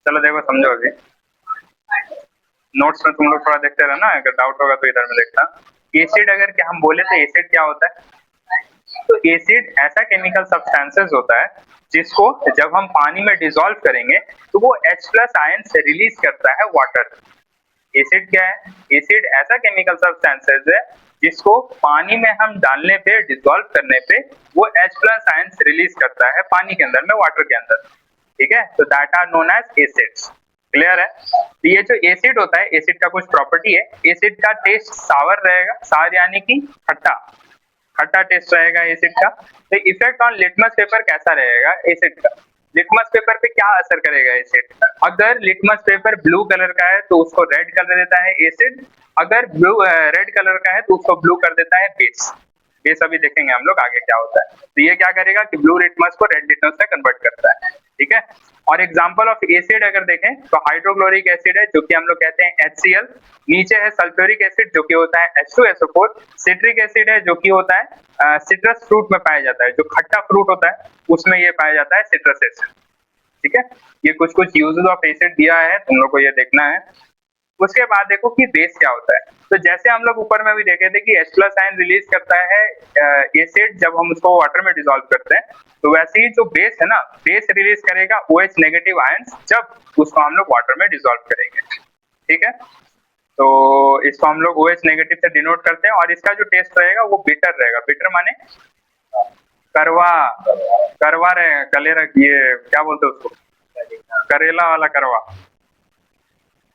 चलो देखो समझो अभी, नोट्स में तुम लोग थोड़ा देखते रहना, अगर डाउट होगा तो इधर में देखना। एसिड अगर क्या हम बोले तो एसिड क्या होता है? तो एसिड ऐसा केमिकल सब्सटेंसेस होता है जिसको जब हम पानी में डिसॉल्व करेंगे तो वो H प्लस आयन से रिलीज करता है वाटर। एसिड क्या है? एसिड ऐसा केमिकल सब्सटेंसेस है जिसको पानी में हम डालने पे, डिसॉल्व करने पे वो H प्लस आयन रिलीज करता है पानी के अंदर में, वाटर के अंदर। ठीक है, तो that are known as acids. Clear है? तो ये जो एसिड होता है, एसिड का कुछ प्रॉपर्टी है। एसिड का टेस्ट सावर रहेगा, सावर यानी कि खट्टा, खट्टा टेस्ट रहेगा एसिड का। तो इफेक्ट ऑन लिटमस पेपर कैसा रहेगा एसिड का? लिटमस पेपर पे क्या असर करेगा एसिड? अगर लिटमस पेपर ब्लू कलर का है तो उसको रेड कर देता है एसिड, अगर ब्लू रेड कलर का है तो उसको ब्लू कर देता है बेस। बेस अभी देखेंगे हम लोग आगे क्या होता है। तो ये क्या करेगा कि ब्लू लिटमस को रेड लिटमस में कन्वर्ट करता है। ठीक है, और एग्जांपल ऑफ एसिड अगर देखें तो हाइड्रोक्लोरिक एसिड है जो कि हम लोग कहते हैं HCl, नीचे है सल्फ्यूरिक एसिड जो कि होता है H2SO4, सिट्रिक एसिड है जो कि होता है सिट्रस फ्रूट में पाया जाता है, जो खट्टा फ्रूट होता है उसमें ये पाया जाता है सिट्रस एसिड। ठीक है, ये कुछ कुछ यूजेस ऑफ एसिड दिया है, तुम लोग को ये देखना है। उसके बाद देखो कि बेस क्या होता है। तो जैसे हम लोग ऊपर में भी देखे थे कि H प्लस आयन रिलीज करता है एसिड जब हम उसको वाटर में डिसॉल्व करते हैं, तो वैसे ही जो बेस है ना, बेस रिलीज करेगा OH नेगेटिव आयंस जब उसको हम लोग वाटर में डिसॉल्व करेंगे। ठीक है, तो इसको हम लोग OH नेगेटिव से डिनोट करते हैं और इसका जो टेस्ट रहेगा वो बिटर रहेगा। बिटर माने करवा, करवा रहेगा, कलेरा, ये क्या बोलते हैं उसको, करेला वाला करवा।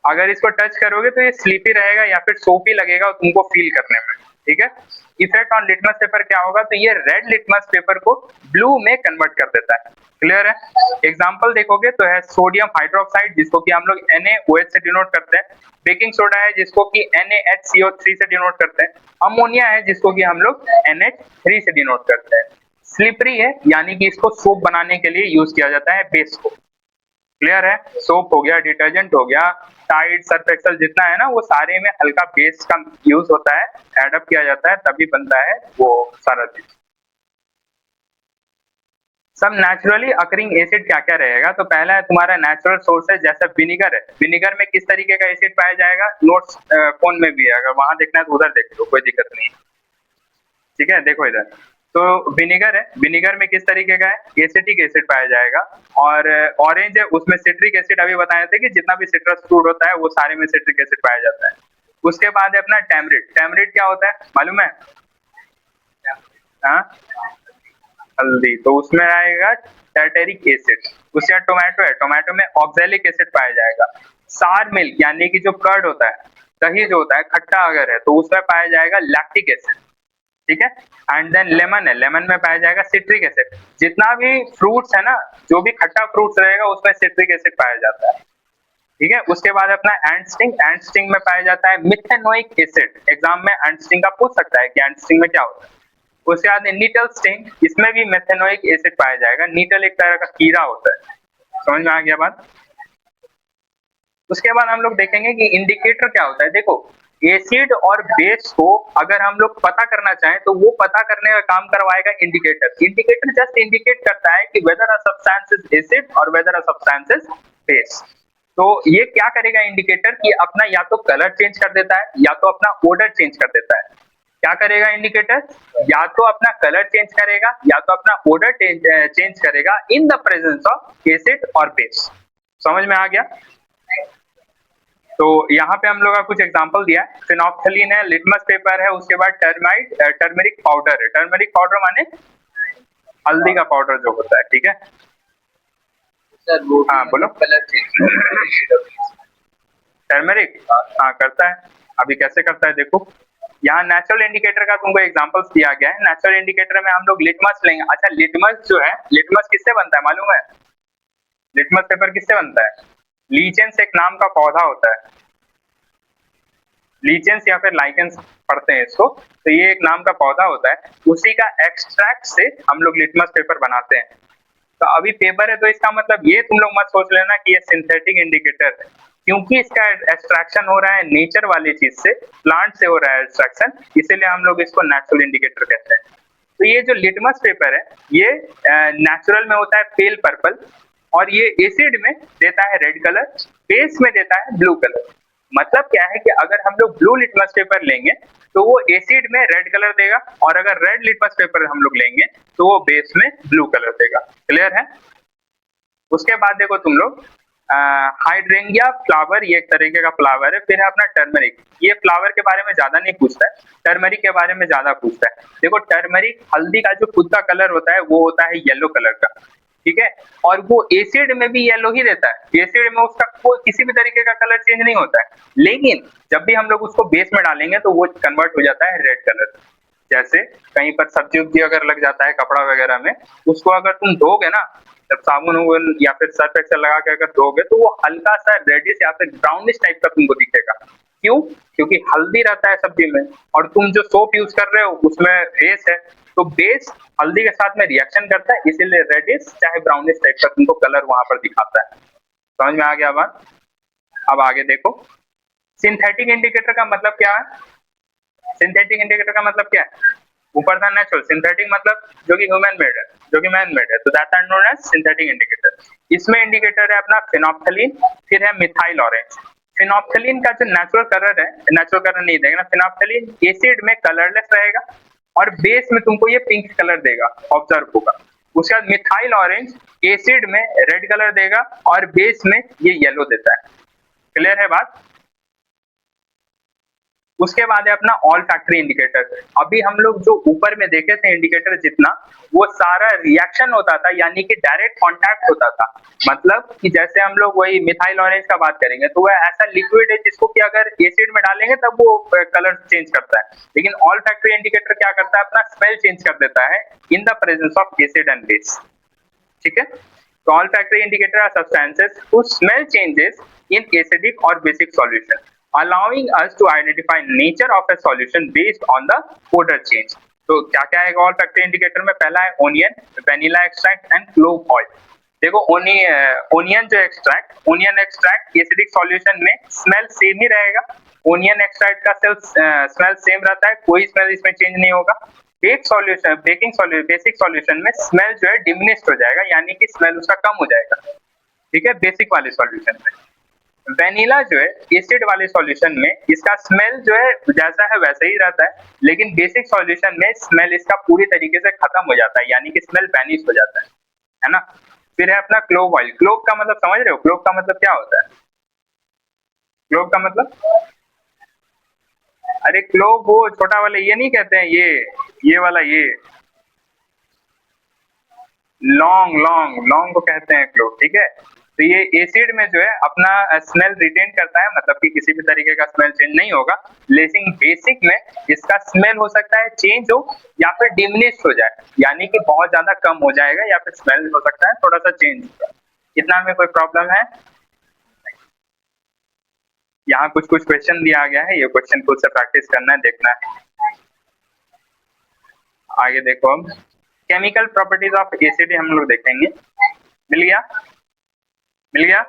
अगर इसको टच करोगे तो ये स्लीपी रहेगा या फिर सोपी लगेगा तुमको फील करने में। ठीक है, इफेक्ट ऑन लिटमस पेपर क्या होगा? तो ये रेड लिटमस पेपर को ब्लू में कन्वर्ट कर देता है। क्लियर है? एग्जांपल देखोगे तो है सोडियम हाइड्रोक्साइड जिसको कि हम लोग NaOH से डिनोट करते हैं, बेकिंग सोडा है जिसको कि NaHCO3 से डिनोट करते हैं, अमोनिया है जिसको कि हम लोग NH3 से डिनोट करते हैं। स्लिपरी है यानी कि इसको सोप बनाने के लिए यूज किया जाता है बेस को। क्लियर है? सोप हो गया, डिटर्जेंट हो गया, टाइड, सर्फ एक्सेल जितना है ना, वो सारे में हल्का बेस का यूज होता है, एडअप किया जाता है तभी बनता है वो सारा चीज। सब नेचुरली अकरिंग एसिड क्या क्या रहेगा? तो पहला है तुम्हारा नेचुरल सोर्स है, जैसे विनीगर है। विनीगर में किस तरीके का एसिड पाया जाएगा? नोट्स फोन में भी है, अगर वहां देखना है तो उधर देख लो, कोई दिक्कत नहीं। ठीक है, देखो इधर, तो विनेगर है, विनेगर में किस तरीके का है? एसिटिक एसिड पाया जाएगा। और ऑरेंज है, उसमें सिट्रिक एसिड, अभी बताए थे कि जितना भी सिट्रस फ्रूट होता है वो सारे में सिट्रिक एसिड पाया जाता है। उसके बाद है अपना टैमरिड। टैमरिड क्या होता है मालूम है? हाँ, हल्दी, तो उसमें आएगा टैर्टेरिक एसिड। उसके बाद टोमेटो है, टोमेटो में ऑक्सैलिक एसिड पाया जाएगा। सार मिल्क यानी कि जो कर्ड होता है, दही जो होता है खट्टा अगर है तो उसमें पाया जाएगा लैक्टिक एसिड। ठीक है, एंड देन लेमन है, लेमन में पाया जाएगा सिट्रिक एसिड। जितना भी फ्रूट्स है ना, जो भी खट्टा फ्रूट्स रहेगा उसमें सिट्रिक एसिड पाया जाता है। ठीक है, उसके बाद अपना एंडस्टिंग, एंडस्टिंग में पाया जाता है मिथेनोइक एसिड। एग्जाम में एंडस्टिंग का पूछ सकता है कि एंडस्टिंग में क्या होता है। उसके बाद नीटल स्टिंग, इसमें भी मेथेनोइक एसिड पाया जाएगा। नीटल एक तरह का कीड़ा होता है। समझ में आ गया बात? उसके बाद हम लोग देखेंगे कि इंडिकेटर क्या होता है। देखो, एसिड और बेस को अगर हम लोग पता करना चाहें तो वो पता करने का काम करवाएगा इंडिकेटर। इंडिकेटर जस्ट इंडिकेट करता है कि whether a substance is acid और whether a substance is base. तो ये क्या करेगा इंडिकेटर कि अपना या तो कलर चेंज कर देता है या तो अपना ओडर चेंज कर देता है। क्या करेगा इंडिकेटर? या तो अपना कलर चेंज करेगा या तो अपना ओडर चेंज करेगा इन द प्रेजेंस ऑफ एसिड और बेस। समझ में आ गया? तो यहाँ पे हम लोग का कुछ एग्जांपल दिया है। फिनोक्थलीन है, लिटमस पेपर है, उसके बाद टर्माइट, टर्मरिक पाउडर है। टर्मरिक पाउडर माने हल्दी का पाउडर जो होता है। ठीक है सर, वो हाँ बोलो। कलर चेंज टर्मरिक हाँ करता है। अभी कैसे करता है देखो, यहाँ नेचुरल इंडिकेटर का तुमको एग्जांपल्स दिया गया है। नेचुरल इंडिकेटर में हम लोग लिटमस लेंगे। अच्छा, लिटमस जो है, लिटमस किससे बनता है मालूम है? लिटमस पेपर किससे बनता है? लीचेंस एक नाम का पौधा होता है, लीचेंस या फिर लाइकेंस पढ़ते हैं इसको। तो ये एक नाम का पौधा होता है, उसी का एक्सट्रैक्ट से हम लोग लिटमस पेपर बनाते हैं। तो अभी पेपर है तो इसका मतलब ये तुम लोग मत सोच लेना कि ये सिंथेटिक इंडिकेटर है, क्योंकि इसका एक्सट्रैक्शन हो रहा है नेचर वाली चीज से, प्लांट से हो रहा है एक्सट्रैक्शन, इसीलिए हम लोग इसको नेचुरल इंडिकेटर कहते हैं। तो ये जो लिटमस पेपर है ये नेचुरल में होता है पेल पर्पल, और ये एसिड में देता है रेड कलर, बेस में देता है ब्लू कलर। मतलब क्या है कि अगर हम लोग ब्लू लिटमस पेपर लेंगे तो वो एसिड में रेड कलर देगा, और अगर रेड लिटमस पेपर हम लोग लेंगे तो वो बेस में ब्लू कलर देगा। क्लियर है? उसके बाद देखो तुम लोग हाइड्रेंगिया फ्लावर, ये एक तरीके का फ्लावर है। फिर है अपना टर्मरिक, ये फ्लावर के बारे में ज्यादा नहीं पूछता है, टर्मरिक के बारे में ज्यादा पूछता है। देखो टर्मरिक हल्दी का जो खुद का कलर होता है वो होता है येलो कलर का, ठीक है, और वो एसिड में भी येलो ही रहता है, एसिड में उसका कोई किसी भी तरीके का कलर चेंज नहीं होता है, लेकिन जब भी हम लोग उसको बेस में डालेंगे तो वो कन्वर्ट हो जाता है रेड कलर। जैसे कहीं पर सब्जी उब्जी अगर लग जाता है कपड़ा वगैरह में, उसको अगर तुम धोगे ना, जब साबुन या फिर सर्फ एक्सेल लगा के अगर धोगे तो वो हल्का सा रेडिश या फिर ब्राउनिश टाइप का तुमको दिखेगा। क्यों? क्योंकि हल्दी रहता है सब्जी में, और तुम जो सोप यूज कर रहे हो उसमें बेस है, तो बेस हल्दी के साथ में रिएक्शन करता है, इसीलिए रेडिश चाहे ब्राउनिश टाइप का तुमको कलर वहां पर दिखाता है। समझ में आ गया बात? अब आगे देखो, सिंथेटिक इंडिकेटर का मतलब क्या है? सिंथेटिक इंडिकेटर का मतलब क्या है? ऊपर था नेचुरल, सिंथेटिक मतलब जो कि ह्यूमन मेड है, जो कि मैन मेड है, तो that are known as synthetic indicator. इसमें इंडिकेटर है अपना फिनोप्थलीन, फिर है मिथाइल ऑरेंज। फिनोप्थलीन का जो नेचुरल कलर है, नेचुरल कलर नहीं देगा ना, फिनोप्थलीन एसिड में कलरलेस रहेगा और बेस में तुमको ये पिंक कलर देगा, ऑब्जर्व होगा। उसके बाद मिथाइल ऑरेंज एसिड में रेड कलर देगा और बेस में ये येलो देता है। क्लियर है बात? उसके बाद है अपना ऑल फैक्ट्री इंडिकेटर। अभी हम लोग जो ऊपर में देखे थे इंडिकेटर जितना, वो सारा रिएक्शन होता था, यानी कि डायरेक्ट कांटेक्ट होता था। मतलब कि जैसे हम लोग वही मिथाइल ऑरेंज का बात करेंगे तो वह ऐसा लिक्विड है जिसको कि अगर एसिड में डालेंगे तब वो कलर चेंज करता है, लेकिन ऑल फैक्ट्री इंडिकेटर क्या करता है, अपना स्मेल चेंज कर देता है in the presence of acid and base. ठीक है, तो olfactory indicator are substances whose smell changes in acidic or basic solution, allowing us to identify nature of a solution based on the odor change। तो क्या क्या है all factory indicator में? पहला है onion, vanilla extract and clove oil. देखो onion जो extract, onion extract acidic solution में स्मेल सेम ही रहेगा, ओनियन एक्सट्रैक्ट का स्मेल सेम रहता है, कोई स्मेल इसमें चेंज नहीं होगा। बेसिक सॉल्यूशन में स्मेल जो है डिमिनिश्ड हो जाएगा, यानी कि स्मेल उसका कम हो जाएगा। ठीक है, बेसिक वाले सॉल्यूशन में। वेनिला जो है एसिड वाले सॉल्यूशन में, इसका स्मेल जो है जैसा है वैसा ही रहता है, लेकिन बेसिक सॉल्यूशन में स्मेल इसका पूरी तरीके से खत्म हो जाता है, यानी कि स्मेल वैनिश हो जाता है ना। फिर है अपना क्लोव ऑयल। क्लोव का मतलब समझ रहे हो? क्लोव का मतलब क्या होता है? क्लोव का मतलब, अरे क्लोव वो छोटा वाले ये नहीं कहते हैं, ये वाला, ये लॉन्ग लॉन्ग लॉन्ग को कहते हैं क्लोव। ठीक है, तो ये एसिड में जो है अपना स्मेल रिटेन करता है, मतलब कि किसी भी तरीके का स्मेल चेंज नहीं होगा, लेकिन बेसिक में इसका स्मेल हो सकता है चेंज हो या फिर डिमिनिश हो जाए, यानी कि बहुत ज्यादा कम हो जाएगा, या फिर स्मेल हो सकता है थोड़ा सा चेंज होगा। इतना में कोई प्रॉब्लम है? यहाँ कुछ कुछ क्वेश्चन दिया गया है, ये क्वेश्चन खुद से प्रैक्टिस करना है, देखना है। आगे देखो, हम केमिकल प्रॉपर्टीज ऑफ एसिड हम लोग देखेंगे। मिल गया? मिल गया?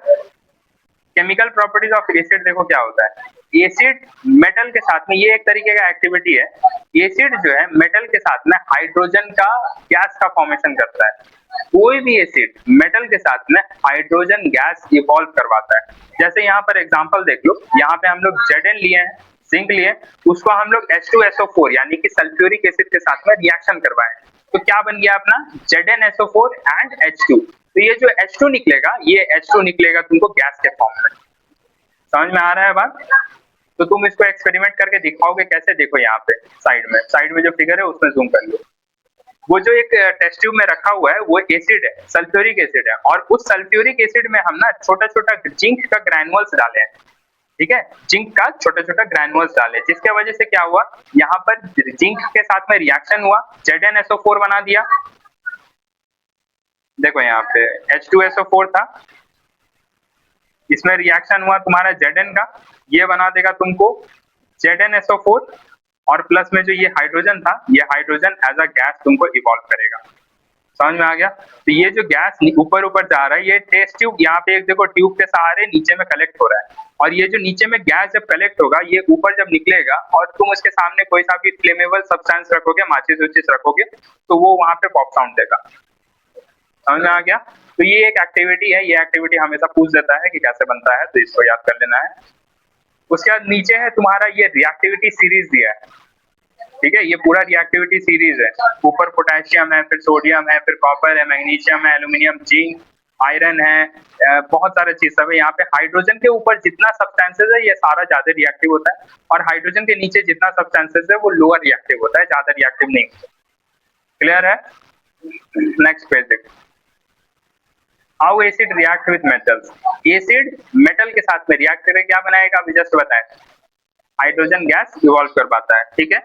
केमिकल प्रॉपर्टीज ऑफ एसिड देखो क्या होता है। एसिड मेटल के साथ में, ये एक तरीके का एक्टिविटी है, एसिड जो है मेटल के साथ में हाइड्रोजन का गैस का फॉर्मेशन करता है। कोई भी एसिड मेटल के साथ में हाइड्रोजन गैस इवॉल्व करवाता है। जैसे यहाँ पर एग्जांपल देख लो, यहाँ पे हम लोग Zn लिए हैं, जिंक लिए, उसको हम लोग H2SO4 यानी कि सल्फ्यूरिक एसिड के साथ में रिएक्शन करवाएं, तो क्या बन गया अपना ZnSO4 एंड H2। तो ये जो H2 निकलेगा, ये H2 निकलेगा तुमको गैस के फॉर्म में। समझ में आ रहा है बात? तो तुम इसको एक्सपेरिमेंट करके दिखाओगे कैसे? देखो यहाँ पे साइड में जो फिगर है उसमें जूम कर लो। वो जो एक टेस्ट ट्यूब में रखा हुआ है वो एसिड है, सल्फ्यूरिक एसिड है, और उस सल्फ्यूरिक एसिड में हम ना छोटा छोटा जिंक का ग्रैनुअल्स डाले हैं। ठीक है, जिंक का छोटा छोटा ग्रैनुअल्स डाले, जिसके वजह से क्या हुआ, यहाँ पर जिंक के साथ में रिएक्शन हुआ, ZnSO4 बना दिया। देखो यहाँ पे H2SO4 था, इसमें रिएक्शन हुआ तुम्हारा Zn का, ये बना देगा तुमको ZnSO4, और प्लस में जो ये हाइड्रोजन था, ये हाइड्रोजन एज अ गैस तुमको इवॉल्व करेगा। समझ में आ गया? तो ये जो गैस ऊपर ऊपर जा रहा है, ये टेस्ट ट्यूब, यहाँ पे एक देखो ट्यूब के सहारे नीचे में कलेक्ट हो रहा है, और ये जो नीचे में गैस जब कलेक्ट होगा, ये ऊपर जब निकलेगा और तुम उसके सामने कोई सा भी फ्लेमेबल सब्सटेंस रखोगे, माचिस उचिस रखोगे, तो वो वहां पे पॉप साउंड देगा। समझ में आ गया? तो ये एक एक्टिविटी है, ये एक्टिविटी हमेशा पूछ देता है कि कैसे बनता है, तो इसको याद कर लेना है। उसके बाद नीचे है तुम्हारा ये रिएक्टिविटी सीरीज दिया है, ठीक है, ये पूरा रिएक्टिविटी सीरीज है। ऊपर पोटेशियम है, फिर सोडियम है, फिर कॉपर है, मैग्नीशियम है, एल्यूमिनियम, जिंक, आयरन है, बहुत सारे चीज सब है। यहाँ पे हाइड्रोजन के ऊपर जितना सब्सटेंसेस है ये सारा ज्यादा रिएक्टिव होता है, और हाइड्रोजन के नीचे जितना सब्सटेंसेस है वो लोअर रिएक्टिव होता है, ज्यादा रिएक्टिव नहीं। क्लियर है? नेक्स्ट पेज देखो। How acid react with metals. Acid metal के साथ में रिएक्ट करके क्या बनाएगा, अभी जस्ट बताएं, हाइड्रोजन गैस इवॉल्व कर पाता है, ठीक है।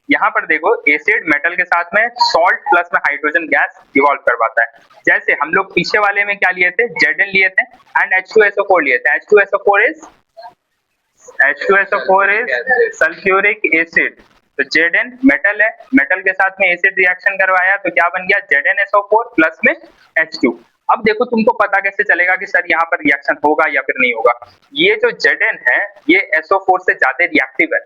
यहाँ पर देखो एसिड मेटल के साथ में सॉल्ट प्लस में हाइड्रोजन गैस इवॉल्व कर पाता है। जैसे हम लोग पीछे वाले में क्या लिए थे, Zn लिए थे एंड H2SO4 लिए थे। H2SO4 is sulphuric acid. तो Zn मेटल है, मेटल के साथ में एसिड रिएक्शन करवाया तो क्या बन गया, ZnSO4 प्लस में H2। अब देखो तुमको पता कैसे चलेगा कि सर यहाँ पर रिएक्शन होगा या फिर नहीं होगा। ये जो Zn है ये SO4 से ज्यादा रिएक्टिव है।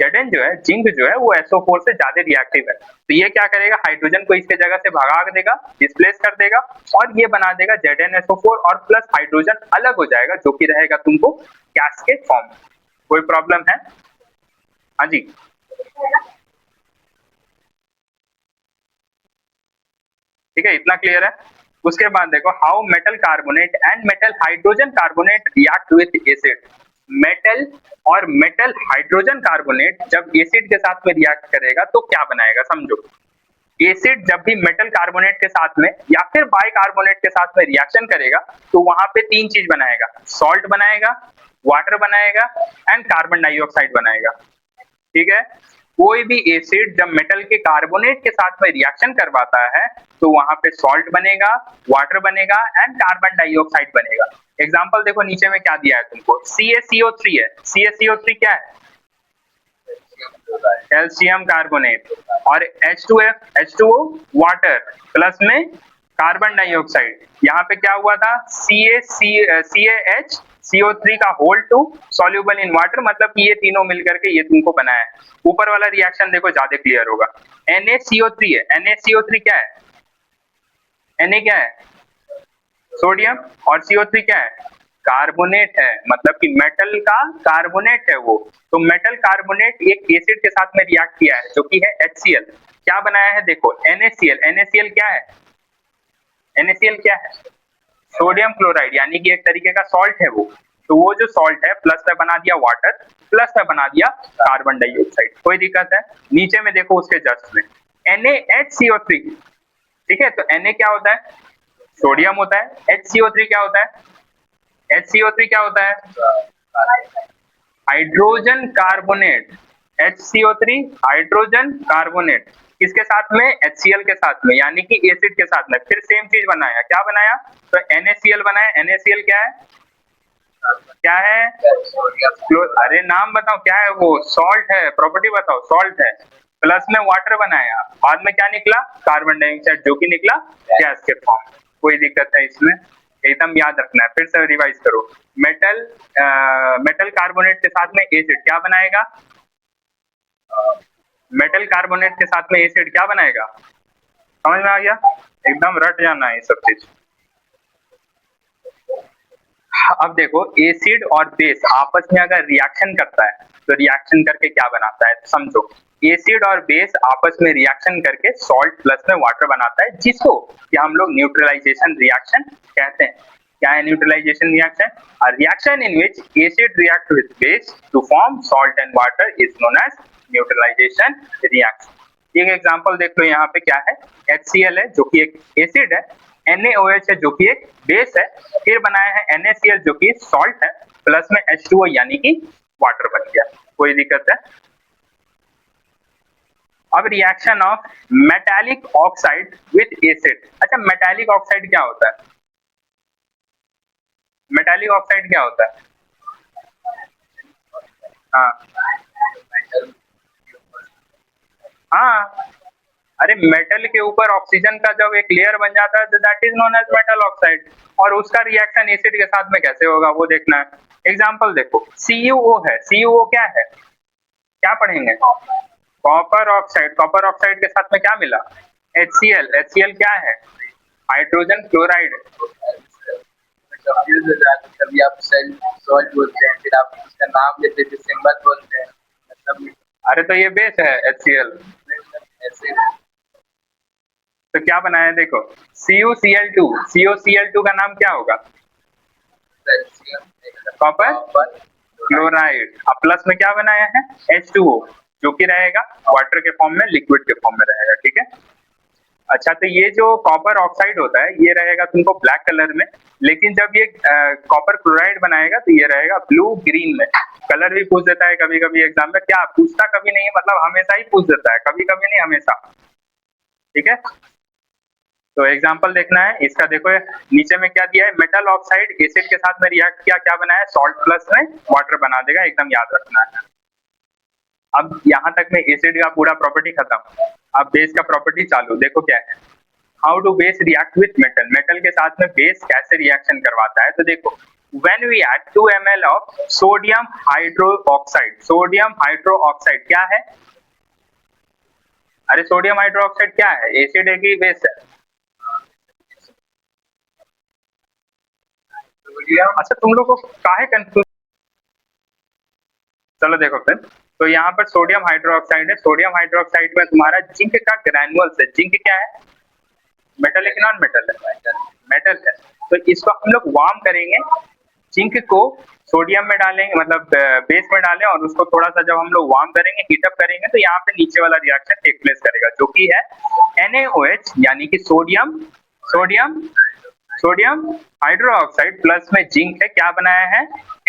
Zn जो है, जिंक जो है वो SO4 से ज्यादा रिएक्टिव है, तो ये क्या करेगा, हाइड्रोजन को इसके जगह से भगा देगा, डिस्प्लेस कर देगा, और ये बना देगा ZnSO4 और प्लस हाइड्रोजन अलग हो जाएगा जो कि रहेगा तुमको गैस के फॉर्म में। कोई प्रॉब्लम है? हाँ जी, ठीक है, इतना क्लियर है। उसके बाद देखो how metal carbonate and metal hydrogen carbonate react with acid. Metal और मेटल हाइड्रोजन कार्बोनेट जब एसिड के साथ में रिएक्ट करेगा तो क्या बनाएगा, समझो। एसिड जब भी मेटल कार्बोनेट के साथ में या फिर बाइकार्बोनेट के साथ में रिएक्शन करेगा तो वहां पे तीन चीज बनाएगा, सॉल्ट बनाएगा, वाटर बनाएगा एंड कार्बन डाइऑक्साइड बनाएगा, ठीक है। कोई भी एसिड जब मेटल के कार्बोनेट के साथ में रिएक्शन करवाता है तो वहां पे सॉल्ट बनेगा, वाटर बनेगा एंड कार्बन डाइऑक्साइड बनेगा। एग्जांपल देखो नीचे में क्या दिया है तुमको, CaCO3 है। CaCO3 क्या है, कैल्शियम कार्बोनेट, और H2O वाटर प्लस में कार्बन डाइऑक्साइड। यहाँ पे क्या हुआ था, CaHCO3 का whole to soluble in water, मतलब कि ये तीनों मिलकर के ये तुमको बनाया है। ऊपर वाला रिएक्शन देखो ज्यादा क्लियर होगा। NaCO3 है, NaCO3 क्या है, Na क्या है, सोडियम, और CO3 क्या है, कार्बोनेट है, मतलब कि मेटल का कार्बोनेट है वो। तो मेटल कार्बोनेट एक एसिड के साथ में रिएक्ट किया है जो कि है HCl। क्या बनाया है देखो, NaCl। NaCl क्या है, NaCl क्या है, सोडियम क्लोराइड, यानी कि एक तरीके का सॉल्ट है वो। तो वो जो सॉल्ट है प्लस में बना दिया वाटर, प्लस में बना दिया कार्बन डाइऑक्साइड। कोई दिक्कत है? नीचे में देखो उसके जस्ट में NaHCO3, ठीक है। तो Na क्या होता है, सोडियम होता है। HCO3 क्या होता है, HCO3 क्या होता है, hydrogen carbonate. HCO3 hydrogen carbonate, किसके साथ में, HCl के साथ में, यानी कि एसिड के साथ में। फिर सेम चीज बनाया, क्या बनाया, तो NaCl बनाया। NaCl क्या है, क्या है, अरे नाम बताओ क्या है वो, सॉल्ट है, प्रॉपर्टी बताओ, सॉल्ट है। प्लस में वाटर बनाया, बाद में क्या निकला, कार्बन डाइऑक्साइड, जो कि निकला गैस के फॉर्म। कोई दिक्कत है इसमें, एकदम याद रखना है। फिर से रिवाइज करो, मेटल कार्बोनेट के साथ में एसिड क्या बनाएगा, मेटल कार्बोनेट के साथ में एसिड क्या बनाएगा, समझ में आ गया? एकदम रट जाना है ये सब चीज। अब देखो एसिड और बेस आपस में अगर रिएक्शन करता है तो रिएक्शन करके क्या बनाता है, तो समझो एसिड और बेस आपस में रिएक्शन करके सॉल्ट प्लस में वाटर बनाता है, जिसको कि हम लोग न्यूट्रलाइजेशन रिएक्शन कहते हैं। क्या है neutralization reaction, a reaction in which acid react with base to form salt and water is known as neutralization reaction. एक एग्जांपल देख लो, यहाँ पे क्या है, HCl है जो कि एक एसिड है, NaOH है जो कि एक बेस है, फिर बनाया है NaCl जो कि सॉल्ट है, प्लस में H2O यानी कि वाटर बन गया। कोई दिक्कत है? अब reaction of metallic oxide with acid. अच्छा, मेटालिक ऑक्साइड क्या होता है, मेटालिक ऑक्साइड क्या होता है, हाँ हाँ, अरे मेटल के ऊपर ऑक्सीजन का जब एक लेयर बन जाता है तो that is known as metal oxide, और उसका रिएक्शन एसिड के साथ में कैसे होगा वो देखना है। एग्जांपल देखो, CuO है, CuO क्या है, क्या पढ़ेंगे, कॉपर ऑक्साइड। कॉपर ऑक्साइड के साथ में क्या मिला, HCl। HCl क्या है, हाइड्रोजन क्लोराइड। कंफ्यूज हो जाते, कभी आप सेल सॉल्ट बोलते हैं, फिर आप उसका नाम लेते हैं, सिंबल बोलते हैं, मतलब अरे तो ये बेस है HCl। ऐसे तो क्या बनाया देखो, CuCl2। CuCl2 का नाम क्या होगा? Copper chloride. अब प्लस में क्या बनाया है? H2O, जो कि रहेगा वाटर के फॉर्म में, लिक्विड के फॉर्म में रहेगा। ठीक है। अच्छा, तो ये जो कॉपर ऑक्साइड होता है ये रहेगा तुमको ब्लैक कलर में, लेकिन जब ये कॉपर क्लोराइड बनाएगा तो ये रहेगा ब्लू ग्रीन में। कलर भी पूछ देता है कभी कभी एग्जाम में, क्या पूछता कभी नहीं है, मतलब हमेशा ही पूछ देता है, कभी कभी नहीं, हमेशा। ठीक है। तो एग्जांपल देखना है इसका, देखो नीचे में क्या दिया है, मेटल ऑक्साइड एसिड के साथ में रिएक्ट किया, क्या बनाया? सॉल्ट प्लस में वाटर बना देगा, एकदम याद रखना है। अब यहां तक में एसिड का पूरा प्रॉपर्टी खत्म। अब बेस का प्रॉपर्टी चालू, देखो क्या है, how do base react with metal. Metal के साथ में बेस कैसे रिएक्शन करवाता है, तो देखो, when we add 2 ml of sodium hydroxide. Sodium hydroxide क्या है? अरे सोडियम हाइड्रोक्साइड क्या है, एसिड है कि बेस है? अच्छा, तुम लोग को काहे कंफ्यूज। चलो देखो फिर, तो यहाँ पर सोडियम हाइड्रोक्साइड है। सोडियम हाइड्रोक्साइड में तुम्हारा जिंक का ग्रैन्युअल्स है। जिंक क्या है? मेटल है कि नॉन मेटल है? मेटल है। तो इसको हम लोग वार्म करेंगे, जिंक को सोडियम में डालेंगे, मतलब बेस में डालें, और उसको थोड़ा सा जब हम लोग वार्म करेंगे, हीटअप करेंगे, तो यहाँ पे नीचे वाला रिएक्शन टेक प्लेस करेगा, जो कि है NaOH, यानी कि sodium sodium sodium hydroxide plus में जिंक है, क्या बनाया है?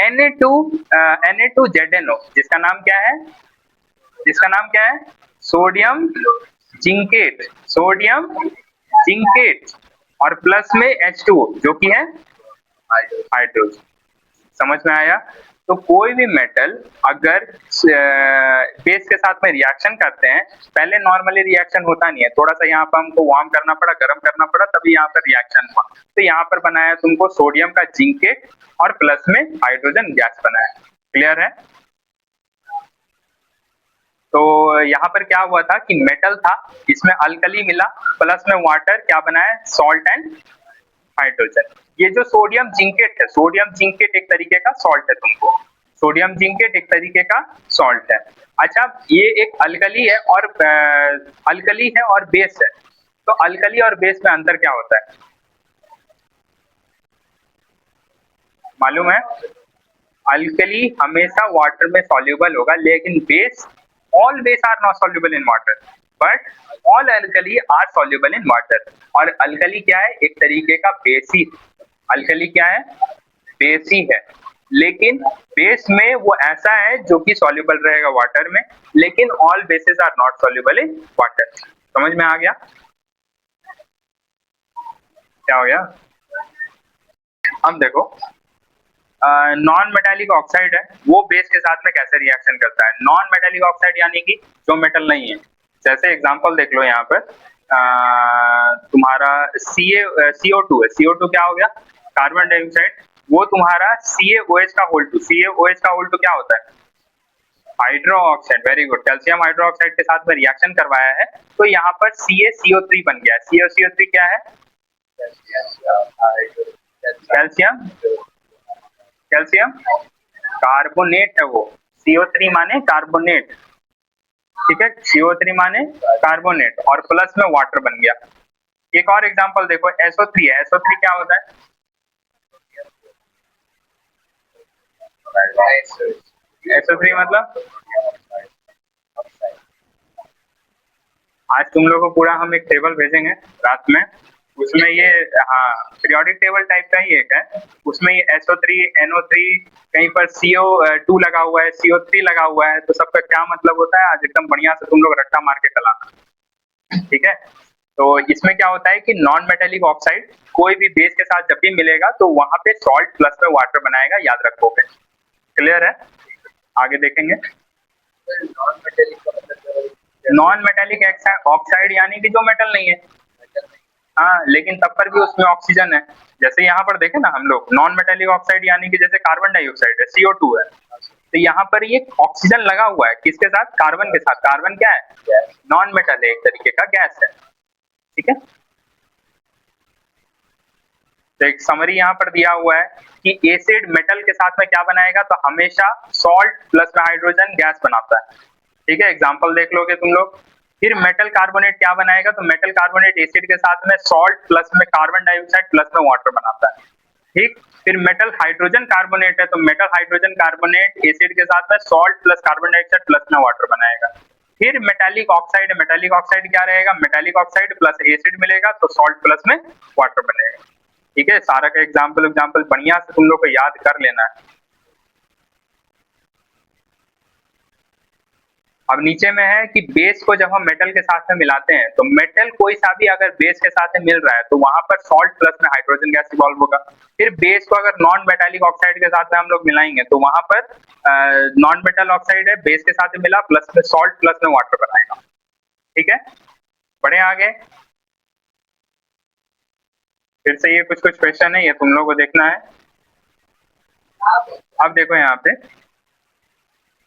Na2ZNO, जिसका नाम क्या है? जिसका नाम क्या है? Sodium zincate. सोडियम जिंकेट, और प्लस में H2O, जो कि है हाइड्रोजन। समझ में आया? तो कोई भी मेटल अगर बेस के साथ में रिएक्शन करते हैं, पहले नॉर्मली रिएक्शन होता नहीं है, थोड़ा सा यहाँ पर हमको वार्म करना पड़ा, गर्म करना पड़ा, तभी यहाँ पर रिएक्शन हुआ। तो यहाँ पर बनाया तुमको सोडियम का जिंकेट, और प्लस में हाइड्रोजन गैस बनाया। क्लियर है? तो यहाँ पर क्या हुआ था कि मेटल था, इसमें अल्कली मिला, प्लस में वाटर, क्या बनाया? Salt and hydrogen. ये जो सोडियम जिंकेट है, सोडियम जिंकेट एक तरीके का सॉल्ट है तुमको, सोडियम जिंकेट एक तरीके का सॉल्ट है। अच्छा, ये एक अल्कली है, और अल्कली है और बेस है। तो अल्कली और बेस में अंतर क्या होता है, मालूम है? अल्कली हमेशा वाटर में सॉल्युबल होगा, लेकिन base, all base are not soluble in water, but all alkali are soluble in water. और अल्कली क्या है? एक तरीके का बेसी। अल्कली क्या है? बेसी है, लेकिन बेस में वो ऐसा है जो कि सॉल्युबल रहेगा वाटर में, लेकिन all bases are not soluble in water. समझ में आ गया? क्या हो गया? अब देखो, नॉन मेटालिक ऑक्साइड है, वो बेस के साथ में कैसे रिएक्शन करता है? नॉन मेटालिक ऑक्साइड यानी कि जो मेटल नहीं है। जैसे एग्जांपल देख लो यहाँ पर, तुम्हारा CO2 है। CO2 क्या हो गया? Carbon dioxide. वो तुम्हारा CaOH का होल टू, CaOH का होल टू क्या होता है? Hydro oxide. Very good. Calcium hydroxide के साथ में रिएक्शन करवाया है, तो यहाँ पर CaCO3 बन गया। CaCO3 क्या है? कैल्शियम कैल्शियम कार्बोनेट है वो। CO3 माने कार्बोनेट। ठीक है, CO3 माने कार्बोनेट, और प्लस में वाटर बन गया। एक और एग्जांपल देखो, SO3 है। SO3 क्या होता है? SO3 मतलब, आज तुम लोग को पूरा हम एक टेबल भेजेंगे रात में, उसमें ये, हाँ, पीरियोडिक टेबल टाइप का ही एक है, उसमें ये SO3 NO3, कहीं पर CO2 लगा हुआ है, CO3 लगा हुआ है, तो सबका क्या मतलब होता है, आज एकदम बढ़िया से तुम लोग रट्टा मार के चलाना। ठीक है। तो इसमें क्या होता है कि नॉन मेटेलिक ऑक्साइड कोई भी बेस के साथ जब भी मिलेगा तो वहां पे सॉल्ट प्लस में वाटर बनाएगा, याद रखोगे। क्लियर है? आगे देखेंगे। नॉन मेटेलिक ऑक्साइड यानी कि जो मेटल नहीं है, हाँ, लेकिन तब पर भी उसमें ऑक्सीजन है। जैसे यहाँ पर देखें ना हम लोग, नॉन मेटेलिक ऑक्साइड यानी कि जैसे कार्बन डाइऑक्साइड है, CO2 है, तो यहाँ पर ये ऑक्सीजन लगा हुआ है, किसके साथ? कार्बन के साथ। कार्बन क्या है? नॉन मेटल है, एक तरीके का गैस है। ठीक है। तो एक समरी यहाँ पर दिया हुआ है कि एसिड मेटल के साथ में क्या बनाएगा, तो हमेशा सॉल्ट प्लस में हाइड्रोजन गैस बनाता है। ठीक है, एग्जांपल देख लोगे तुम लोग। फिर मेटल कार्बोनेट क्या बनाएगा, तो मेटल कार्बोनेट एसिड के साथ में सॉल्ट प्लस में कार्बन डाइऑक्साइड प्लस में वाटर बनाता है। ठीक, फिर मेटल हाइड्रोजन कार्बोनेट है, तो मेटल हाइड्रोजन कार्बोनेट एसिड के साथ में salt plus carbon dioxide plus में वाटर बनाएगा। फिर मेटालिक ऑक्साइड है, मेटालिक ऑक्साइड क्या रहेगा, मेटालिक ऑक्साइड प्लस एसिड मिलेगा तो सॉल्ट प्लस में वाटर बनेगा। ठीक है, सारा का एग्जाम्पल एग्जाम्पल बढ़िया से तुम लोग को याद कर लेना है। अब नीचे में है कि बेस को जब हम मेटल के साथ में मिलाते हैं, तो मेटल कोई सा भी अगर बेस के साथ में मिल रहा है तो वहां पर सॉल्ट प्लस में हाइड्रोजन गैस इवॉल्व होगा। फिर बेस को अगर नॉन मेटालिक ऑक्साइड के साथ में हम लोग मिलाएंगे तो वहां पर नॉन मेटल ऑक्साइड है, बेस के साथ में मिला प्लस में सॉल्ट प्लस में वाटर बनाएगा। ठीक है, बढ़े आगे। फिर से ये कुछ कुछ क्वेश्चन है, ये तुम लोग को देखना है। अब देखो यहाँ पे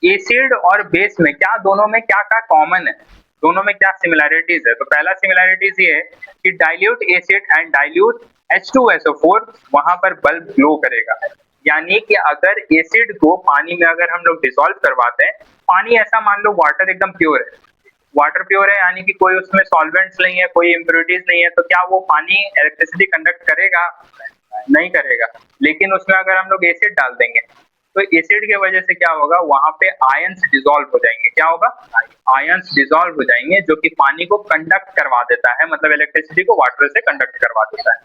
एसिड और बेस में क्या, दोनों में क्या क्या कॉमन है, दोनों में क्या सिमिलैरिटीज है। तो पहला सिमिलैरिटीज ये है कि dilute acid and dilute H2SO4 वहां पर बल्ब ग्लो करेगा। यानी कि अगर एसिड को पानी में अगर हम लोग डिसॉल्व करवाते हैं, पानी ऐसा मान लो वाटर एकदम प्योर है, वाटर प्योर है यानी कि कोई उसमें सॉल्वेंट्स नहीं है, कोई इम्प्योरिटीज नहीं है, तो क्या वो पानी इलेक्ट्रिसिटी कंडक्ट करेगा? नहीं करेगा। लेकिन उसमें अगर हम लोग एसिड डाल देंगे तो एसिड के वजह से क्या होगा, वहां पे आयंस डिसॉल्व हो जाएंगे। क्या होगा? आयंस डिसॉल्व हो जाएंगे, जो कि पानी को कंडक्ट करवा देता है, मतलब इलेक्ट्रिसिटी को वाटर से कंडक्ट करवा देता है।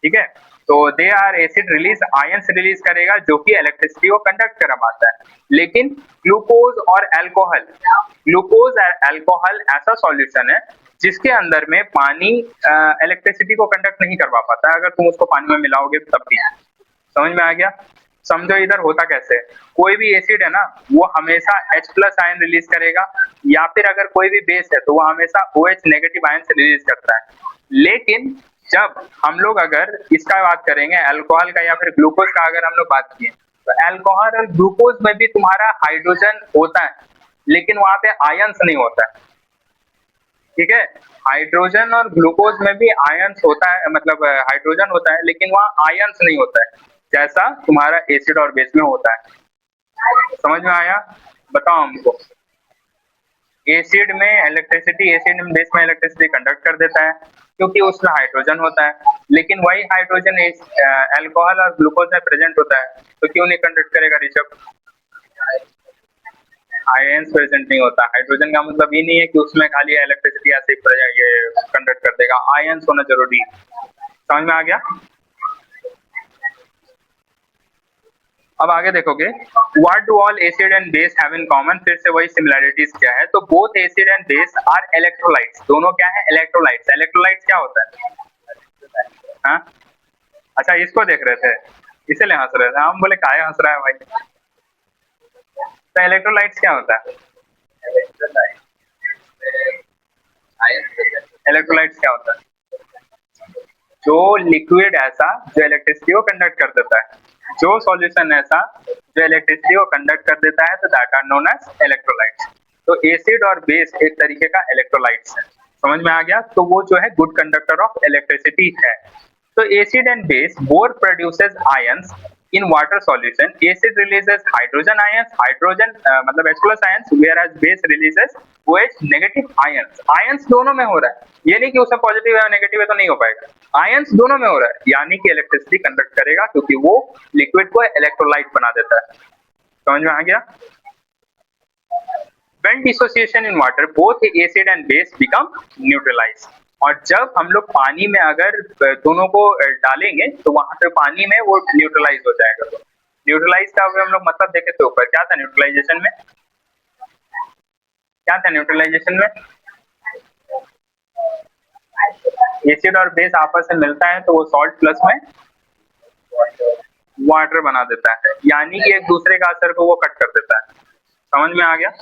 ठीक है, तो they are acid release, ions release करेगा जो कि इलेक्ट्रिसिटी को कंडक्ट करवाता है। लेकिन ग्लूकोज और अल्कोहल, ग्लूकोज और अल्कोहल ऐसा सॉल्यूशन है जिसके अंदर में पानी इलेक्ट्रिसिटी को कंडक्ट नहीं करवा पाता है, अगर तुम उसको पानी में मिलाओगे तब भी। समझ में आ गया? समझो इधर होता कैसे है। कोई भी एसिड है ना, वो हमेशा H प्लस आयन रिलीज करेगा, या फिर अगर कोई भी बेस है तो वो हमेशा OH नेगेटिव आयन रिलीज करता है। लेकिन जब हम लोग अगर इसका बात करेंगे, अल्कोहल का या फिर ग्लूकोज का अगर हम लोग बात किए, तो अल्कोहल और ग्लूकोज में भी तुम्हारा हाइड्रोजन होता है, लेकिन वहां पे आयंस नहीं होता है। ठीक है, हाइड्रोजन और ग्लूकोज में भी आयंस होता है, मतलब हाइड्रोजन होता है, लेकिन वहाँ आयंस नहीं होता है, जैसा तुम्हारा एसिड और बेस में होता है। समझ में आया? बताओ हमको। एसिड में इलेक्ट्रिसिटी, एसिड में बेस में इलेक्ट्रिसिटी कंडक्ट कर देता है क्योंकि उसमें हाइड्रोजन होता है, लेकिन वही हाइड्रोजन अल्कोहल और ग्लूकोज में प्रेजेंट होता है, तो क्यों नहीं कंडक्ट करेगा ऋषभ? आयंस प्रेजेंट नहीं होता। हाइड्रोजन का मतलब ये नहीं है कि उसमें खाली इलेक्ट्रिसिटी ऐसे ये कंडक्ट कर देगा, आयंस होना जरूरी है। समझ में आ गया? अब आगे देखोगे, what do all acid and base have in common, फिर से वही सिमिलैरिटीज क्या है, तो both acid and base are electrolytes, दोनों क्या है? इलेक्ट्रोलाइट्स। इलेक्ट्रोलाइट्स क्या होता है? हाँ, अच्छा इसको देख रहे थे, इसीलिए हंस रहे थे। हम बोले काहे हंस रहा है भाई। तो इलेक्ट्रोलाइट्स क्या होता है? इलेक्ट्रोलाइट्स क्या होता है? जो लिक्विड ऐसा जो इलेक्ट्रिसिटी को कंडक्ट कर देता है, जो सॉल्यूशन ऐसा जो इलेक्ट्रिसिटी को कंडक्ट कर देता है, तो that are known as electrolytes. तो एसिड और बेस एक तरीके का इलेक्ट्रोलाइट्स है। समझ में आ गया? तो वो जो है गुड कंडक्टर ऑफ इलेक्ट्रिसिटी है। So acid and base both produces ions in water solution. Acid releases hydrogen ions, hydrogen मतलब H plus ions, whereas base releases OH negative ions. Ions दोनों में हो रहा है, ये नहीं कि उसमें पॉजिटिव है नेगेटिव है तो नहीं हो पाएगा। आयंस दोनों में हो रहा है, यानी कि इलेक्ट्रिसिटी कंडक्ट करेगा क्योंकि वो लिक्विड को इलेक्ट्रोलाइट बना देता है। समझ में आ गया? When dissociation in water, both acid and base become neutralized. और जब हम लोग पानी में अगर दोनों को डालेंगे तो वहां पे पानी में वो न्यूट्रलाइज हो जाएगा। तो न्यूट्रलाइज का हम लोग मतलब देखे तो ऊपर क्या था न्यूट्रलाइजेशन में, क्या था न्यूट्रलाइजेशन में? एसिड और बेस आपस में मिलता है तो वो सॉल्ट प्लस में वाटर बना देता है, यानी कि एक दूसरे का असर को वो कट कर देता है। समझ में आ गया?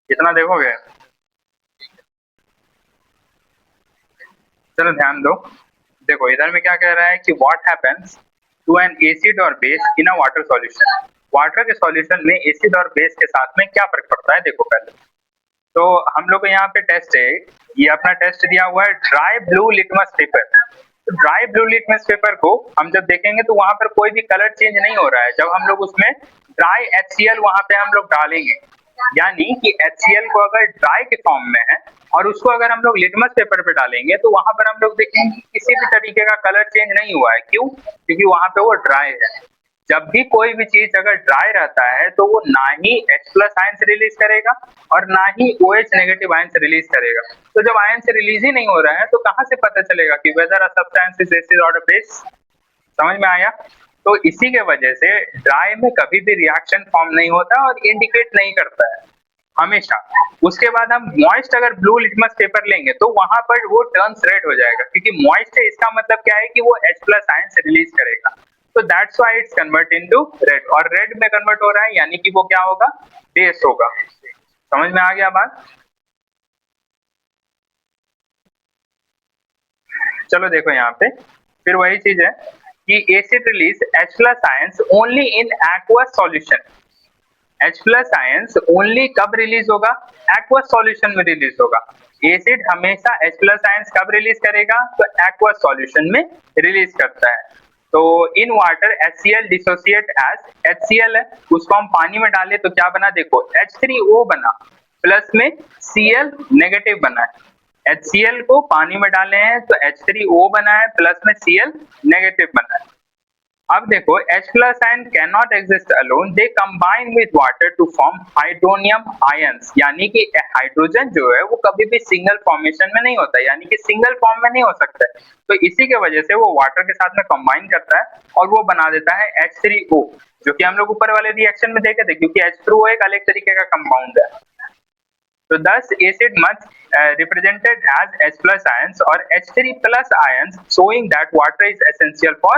कितना देखोगे? चलो ध्यान दो। देखो इधर में क्या कह रहा है कि what happens to an acid और base in a water solution. Water के सॉल्यूशन में एसिड और बेस के साथ में क्या फर्क पड़ता है देखो पहले। तो हम लोग को यहाँ पे टेस्ट है, ये अपना टेस्ट दिया हुआ है ड्राई ब्लू लिटमस पेपर। तो ड्राई ब्लू लिटमस पेपर को हम जब देखेंगे तो वहां पर कोई भी कलर चेंज नहीं हो रहा है। जब हम लोग उसमें ड्राई HCl वहां पे हम लोग डालेंगे, यानी कि HCl को अगर ड्राई के फॉर्म में है और उसको अगर हम लोग लिटमस पेपर पे डालेंगे तो वहां पर हम लोग देखेंगे किसी भी तरीके का कलर चेंज नहीं हुआ है। क्यों? क्योंकि वहां पे वो ड्राई है। जब भी कोई भी चीज अगर ड्राई रहता है तो वो ना ही H+ आयंस रिलीज करेगा और ना ही OH नेगेटिव आयंस रिलीज करेगा। तो जब आयंस रिलीज ही नहीं हो रहा है तो कहां से पता चलेगा कि whether a substance is acid और बेस? समझ में आया? तो इसी के वजह से ड्राई में कभी भी रिएक्शन फॉर्म नहीं होता और इंडिकेट नहीं करता है हमेशा। उसके बाद हम मॉइस्ट अगर ब्लू लिटमस पेपर लेंगे तो वहां पर वो टर्न्स रेड हो जाएगा, क्योंकि मॉइस्ट है इसका मतलब क्या है कि वो H+ आयंस रिलीज करेगा। तो that's why it's convert into red, और रेड में कन्वर्ट हो रहा है यानी कि वो क्या होगा? बेस होगा। समझ में आ गया बात? चलो देखो यहाँ पे फिर वही चीज है कि acid release H+ ions only in aqueous solution. H+ ions only कब रिलीज होगा? एक्वस सॉल्यूशन में रिलीज होगा। एसिड हमेशा H+ आयंस कब रिलीज करेगा? तो एक्वस सॉल्यूशन में रिलीज करता है। तो in water HCl dissociate as HCl है, उसको हम पानी में डाले तो क्या बना देखो, H3O बना, प्लस में Cl नेगेटिव बना है। HCl को पानी में डाले हैं तो H3O बना है, प्लस में Cl नेगेटिव बना है। अब देखो H+ ion can not exist alone, they combine with water to form hydronium ions, यानी कि हाइड्रोजन जो है वो कभी भी सिंगल फॉर्मेशन में नहीं होता, यानी कि सिंगल फॉर्म में नहीं हो सकता है। तो इसी के वजह से वो वाटर के साथ में कंबाइन करता है और वो बना देता है H3O, जो कि हम लोग ऊपर वाले रिएक्शन में देखे थे, क्योंकि H2O एक अलग तरीके का कंपाउंड है। तो thus acid must represented as H+ ions or H3+ ions, showing that water is essential for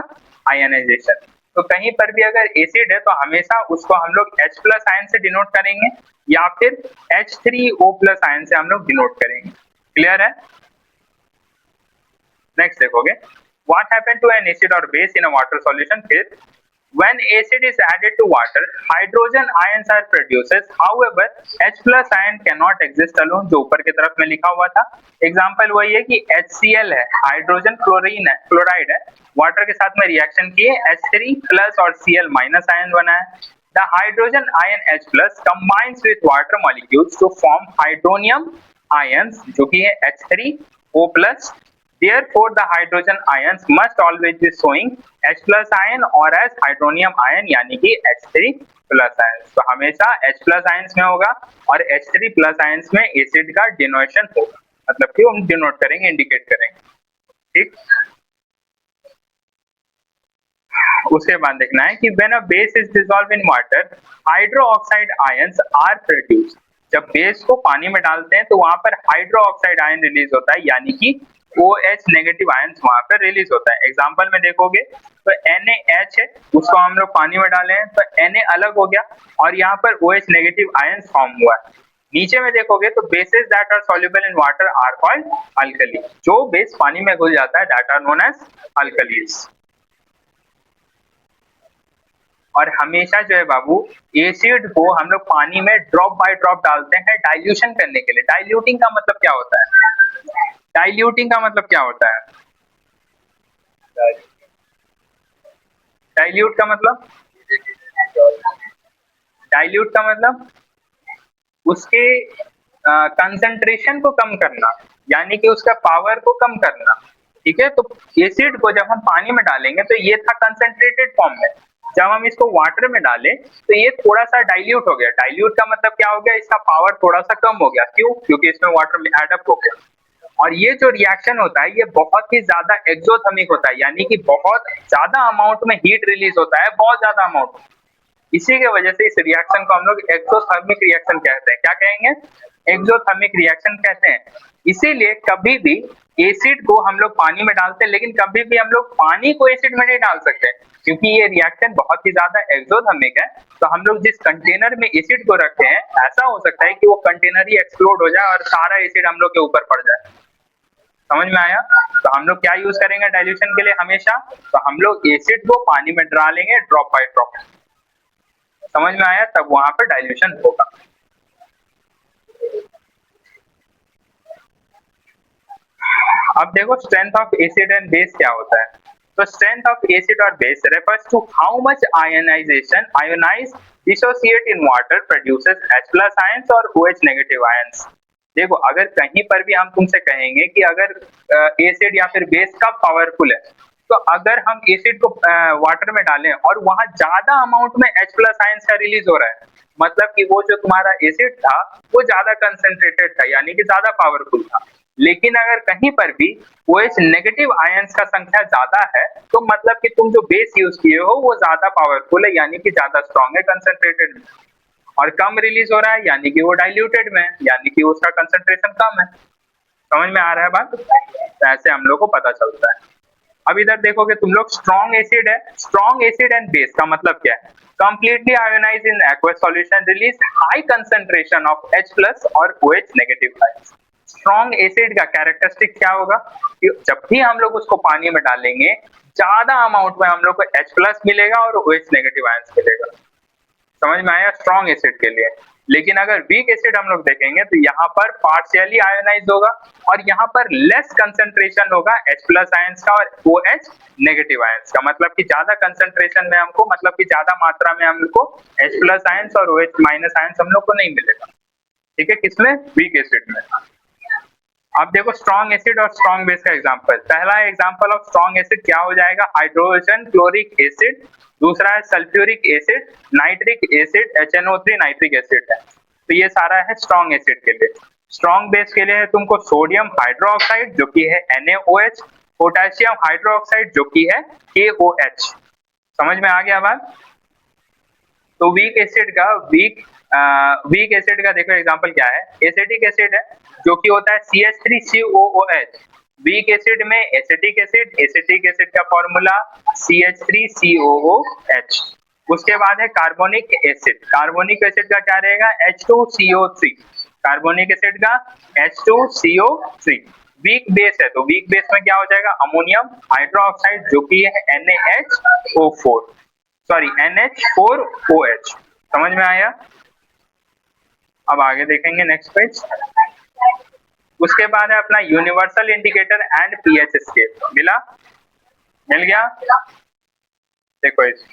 ionization। तो कहीं पर भी अगर एसिड है तो हमेशा उसको हम लोग H+ आयन से डिनोट करेंगे या फिर H3O+ आयन से हम लोग डिनोट करेंगे। क्लियर है? नेक्स्ट देखोगे, what happened to an acid or base in a water solution? फिर when acid is added to water, hydrogen ions are produced, however H+ ion cannot exist alone, जो ऊपर की तरफ में लिखा हुआ था। एग्जांपल वही है कि HCl है, हाइड्रोजन क्लोरीन है, क्लोराइड है, वाटर के साथ में रिएक्शन किए H3+ और Cl- आयन बना है। The hydrogen ion H+ combines with water molecules to form hydronium ions, जो कि है H3O+। Therefore, the hydrogen ions must always be showing H+ ion or as hydronium ion, यानी कि H3+ ions। तो हमेशा H+ ions में होगा और H3+ ions में एसिड का डिनोशन होगा, मतलब कि हम डिनोट करेंगे, इंडिकेट करेंगे। ठीक, उसके बाद देखना है कि when a base is dissolved in water, hydroxide ions are produced। जब बेस को पानी में डालते हैं तो वहां पर हाइड्रोक्साइड आयन रिलीज होता है, यानी कि OH नेगेटिव आयंस वहां पर रिलीज होता है। एग्जांपल में देखोगे तो NaH है, उसको हम लोग पानी में डाले हैं तो Na अलग हो गया और यहाँ पर OH नेगेटिव आयंस फॉर्म हुआ है। नीचे में देखोगे तो bases that are soluble in water are called alkali. जो बेस पानी में घुल जाता है that are known as alkalies. और हमेशा जो है बाबू, एसिड को हम लोग पानी में ड्रॉप बाय ड्रॉप डालते हैं डाइल्यूशन करने के लिए। डाइल्यूटिंग का मतलब क्या होता है? डाइल्यूटिंग का मतलब क्या होता है? डाइल्यूट का मतलब, डाइल्यूट का मतलब उसके कंसंट्रेशन को कम करना, यानी कि उसका पावर को कम करना। ठीक है, तो एसिड को जब हम पानी में डालेंगे तो ये था कंसंट्रेटेड फॉर्म में, जब हम इसको वाटर में डालें तो ये थोड़ा सा डाइल्यूट हो गया। डाइल्यूट का मतलब क्या हो गया? इसका पावर थोड़ा सा कम हो गया। क्यों? क्योंकि इसमें वाटर में एडअप हो गया। और ये जो रिएक्शन होता है ये बहुत ही ज्यादा एक्सोथर्मिक होता है, यानी कि बहुत ज्यादा अमाउंट में हीट रिलीज होता है, बहुत ज्यादा अमाउंट। इसी के वजह से इस रिएक्शन को हम लोग एक्सोथर्मिक रिएक्शन कहते हैं। क्या कहेंगे? एक्सोथर्मिक रिएक्शन कहते हैं। इसीलिए कभी भी एसिड को हम लोग पानी में डालते हैं, लेकिन कभी भी हम लोग पानी को एसिड में नहीं डाल सकते, क्योंकि ये रिएक्शन बहुत ही ज्यादा एक्सोथर्मिक है। तो हम लोग जिस कंटेनर में एसिड को रखते हैं, ऐसा हो सकता है कि वो कंटेनर ही एक्सप्लोड हो जाए और सारा एसिड हम लोग के ऊपर पड़ जाए। समझ में आया? तो हम लोग क्या यूज करेंगे डाइल्यूशन के लिए हमेशा? तो हम लोग एसिड को पानी में डालेंगे ड्रॉप बाय ड्रॉप। समझ में आया? तब वहां पर डाइल्यूशन होगा। अब देखो strength of acid and base क्या होता है। तो स्ट्रेंथ ऑफ एसिड और base refers to how much ionization ionize dissociate in water produces H+ ions और OH नेगेटिव आयंस। देखो अगर कहीं पर भी हम तुमसे कहेंगे कि अगर एसिड या फिर बेस कब पावरफुल है, तो अगर हम एसिड को वाटर में डालें और वहां ज्यादा अमाउंट में H+ आयंस का रिलीज हो रहा है, मतलब कि वो जो तुम्हारा एसिड था वो ज्यादा कंसंट्रेटेड था, यानी कि ज्यादा पावरफुल था। लेकिन अगर कहीं पर भी OH नेगेटिव आयंस का संख्या ज्यादा है, तो मतलब कि तुम जो बेस यूज किए हो वो ज्यादा पावरफुल है, यानी कि ज्यादा स्ट्रॉन्ग है, कंसंट्रेटेड में। और कम रिलीज हो रहा है यानी कि वो डाइल्यूटेड में है, यानी कि उसका कंसंट्रेशन कम है। समझ में आ रहा है बात? तो ऐसे हम लोग को पता चलता है। अब इधर देखोगे तुम लोग, स्ट्रॉन्ग एसिड है, स्ट्रॉन्ग एसिड एंड बेस का मतलब क्या है? Completely ionize in aqueous solution, release high concentration of H+ और OH negative ions. Strong acid का कैरेक्टरिस्टिक क्या होगा कि जब भी हम लोग उसको पानी में डालेंगे, ज्यादा अमाउंट में हम लोग को H+ मिलेगा और OH नेगेटिव आयंस मिलेगा। समझ में आया? स्ट्रॉन्ग एसिड के लिए। लेकिन अगर वीक एसिड हम लोग देखेंगे तो यहाँ पर पार्शियली आयोनाइज होगा और यहाँ पर लेस कंसंट्रेशन होगा H+ आयंस का और OH नेगेटिव आयंस का, मतलब कि ज्यादा कंसंट्रेशन में हमको, मतलब कि ज्यादा मात्रा में हमको H+ आयंस और OH- आयंस हम लोग को नहीं मिलेगा। ठीक है, किसमें? वीक एसिड में। अब देखो स्ट्रॉन्ग एसिड और स्ट्रॉन्ग बेस का एग्जांपल। पहला एग्जांपल ऑफ स्ट्रॉन्ग एसिड क्या हो जाएगा? Hydrogen chloric acid. दूसरा है sulphuric acid, nitric acid, HNO3 nitric acid है। तो ये सारा है स्ट्रॉन्ग एसिड के लिए। स्ट्रॉन्ग बेस के लिए है तुमको सोडियम हाइड्रोक्साइड जो कि है NaOH, पोटेशियम हाइड्रोक्साइड जो कि है KOH। समझ में आ गया बात? तो वीक एसिड का वीक एसिड का देखो एग्जांपल क्या है? एसिटिक एसिड है जो कि होता है CH3COOH। वीक एसिड में एसिटिक एसिड, एसिटिक एसिड का फॉर्मूला CH3COOH। उसके बाद है कार्बोनिक एसिड। कार्बोनिक एसिड का क्या रहेगा? H2CO3। कार्बोनिक एसिड का H2CO3। वीक बेस है तो वीक बेस में क्या हो जाएगा? अमोनियम हाइड्रोक्साइड जो कि है NaHO4, सॉरी NH4OH। समझ में आया? अब आगे देखेंगे नेक्स्ट पेज। उसके बाद है अपना universal indicator and pH scale. मिल गया? देखो इस